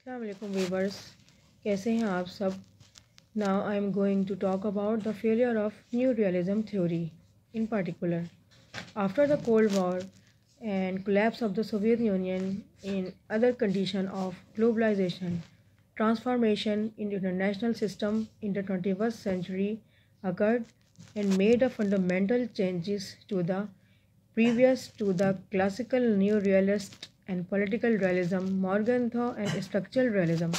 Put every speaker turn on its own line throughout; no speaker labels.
अस्सलाम वालेकुम वीवर्स, कैसे हैं आप सब। Now I am going to talk about the failure of new realism theory in particular. After the Cold War and collapse of the Soviet Union in other condition of globalization, transformation in the international system in the 21st century occurred and made a fundamental changes to the previous to the classical neo-realist and political realism, Morgenthau and structural realism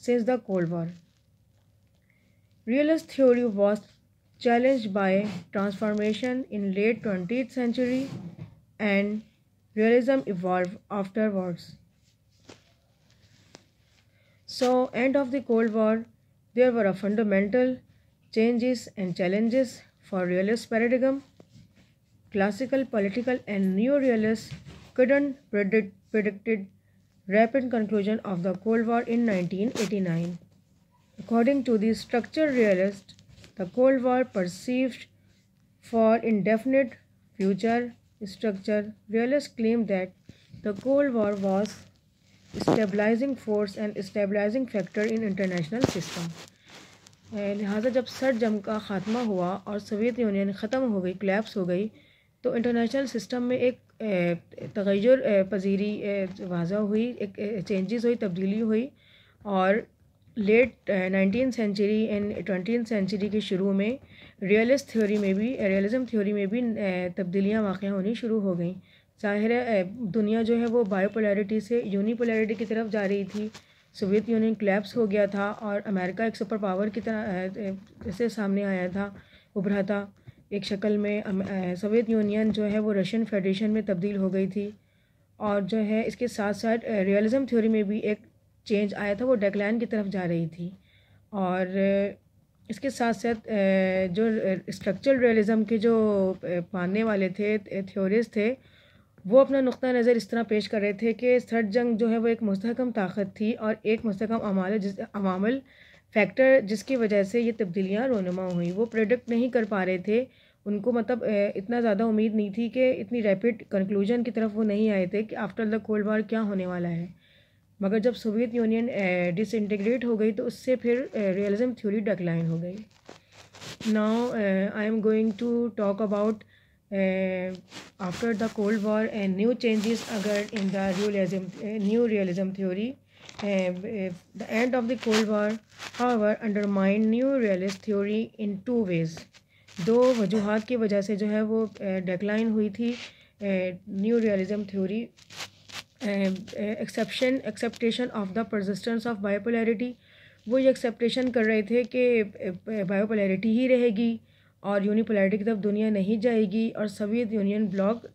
since the Cold War. Realist theory was challenged by transformation in late 20th century and realism evolved afterwards. So, end of the Cold War, there were a fundamental changes and challenges for realist paradigm. Classical, political and neo-realists couldn't predicted rapid conclusion of the Cold War in 1989. According to the structural realists, the Cold War perceived for indefinite future. Structural realists claimed that the Cold War was stabilizing force and stabilizing factor in international system. लिहाजा जब सर्द जंग का ख़ात्मा हुआ और Soviet union ख़त्म हो गई, कोलैप्स हो गई, तो इंटरनेशनल सिस्टम में एक तग़य्युर पजीरी वाज़ा हुई, एक चेंजेस हुई, तब्दीली हुई। और late 19th century and 20th century के शुरू में रियलिज्म थ्योरी में भी तब्दीलियाँ वाक़या होनी शुरू हो गई। ज़ाहिर है दुनिया जो है वो बायोपोलैरिटी से यूनिपोलैरिटी की तरफ जा रही थी। सोवियत यूनियन कोलैप्स हो गया था और अमेरिका एक सुपर पावर की तरह से सामने आया था, उभरा था एक शक्ल में। सोवियत यूनियन जो है वो रशियन फेडरेशन में तब्दील हो गई थी। और जो है इसके साथ साथ रियलिज्म थ्योरी में भी एक चेंज आया था, वो डेक्लाइन की तरफ जा रही थी। और इसके साथ साथ जो स्ट्रक्चरल रियलिज्म के जो मानने वाले थे, थ्योरिस्ट थे, वो अपना नुक्ता नज़र इस तरह पेश कर रहे थे कि सर्द जंग जो है वो एक मुस्तहकम ताकत थी और एक मुस्तहकम अमामल फैक्टर जिसकी वजह से ये तब्दीलियाँ रोनुमा हुई। वो प्रेडिक्ट नहीं कर पा रहे थे, उनको मतलब इतना ज़्यादा उम्मीद नहीं थी कि इतनी रैपिड कंक्लूजन की तरफ वो नहीं आए थे कि आफ्टर द कोल्ड वार क्या होने वाला है। मगर जब सोवियत यूनियन डिसइंटीग्रेट हो गई तो उससे फिर रियलिज्म थ्योरी डिक्लाइन हो गई। Now I am going to talk about after the Cold War and new changes occurred in the new realism theory. The end of the Cold War, however, undermined new realist theory in two ways. दो वजूहात की वजह से जो है वो decline हुई थी new realism theory. Expectation of the persistence of bipolarity, वो ये एक्सेप्टेशन कर रहे थे कि बायोपोलैरिटी ही रहेगी और यूनिपोलैरिटी की तरफ दुनिया नहीं जाएगी और सोवियत यूनियन ब्लॉक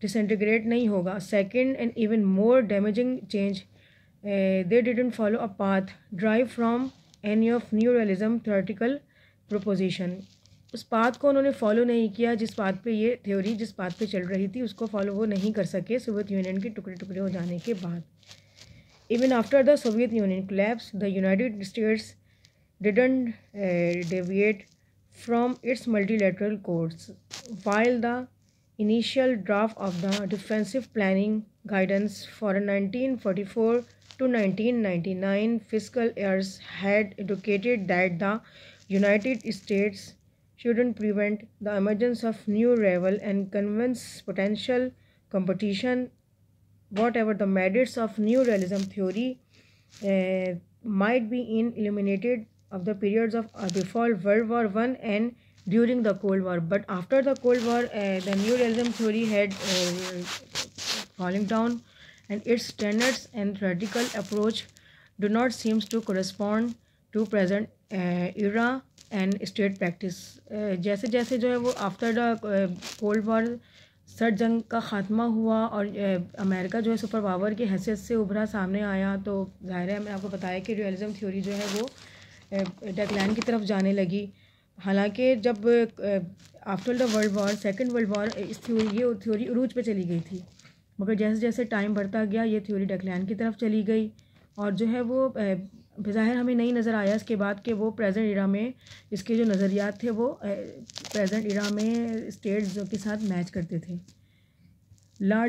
डिसइंटीग्रेट नहीं होगा। Second and even more damaging change, they didn't follow a path drive from any of new realism theoretical proposition. उस पाथ को उन्होंने फॉलो नहीं किया, जिस पाथ पे ये थ्योरी जिस पाथ पे चल रही थी उसको फॉलो वो नहीं कर सके सोवियत यूनियन के टुकड़े टुकड़े हो जाने के बाद। Even after the Soviet union collapse, the United states didn't deviate from its multilateral course. While the initial draft of the defensive planning guidance for 1944 to 1999 fiscal years had indicated that the United States shouldn't prevent the emergence of new rival and convince potential competition, whatever the merits of new realism theory might be illuminated of the periods of before World War I and during the Cold War. But after the Cold War, the new realism theory had falling down and its standards and theoretical approach do not seem to correspond to present era and state practice. जैसे जैसे जो है वो after the cold war सर्द जंग का ख़ात्मा हुआ और अमेरिका जो है सुपर पावर की हैसियत से उभरा सामने आया, तो ज़ाहिर है मैंने आपको बताया कि रियलिज्म थ्योरी जो है वो डेक्लाइन की तरफ जाने लगी। हालांकि जब after the world war, second world war, ये थ्योरी उरूज पे चली गई थी, मगर जैसे जैसे टाइम बढ़ता गया ये थ्योरी डेक्लाइन की तरफ चली गई और जो है वो ज़ाहिर हमें नहीं नज़र आया इसके बाद कि वो प्रेजेंट इरा में इसके जो नज़रियात थे वो प्रेजेंट इरा में स्टेट्स के साथ मैच करते थे। लॉर्ड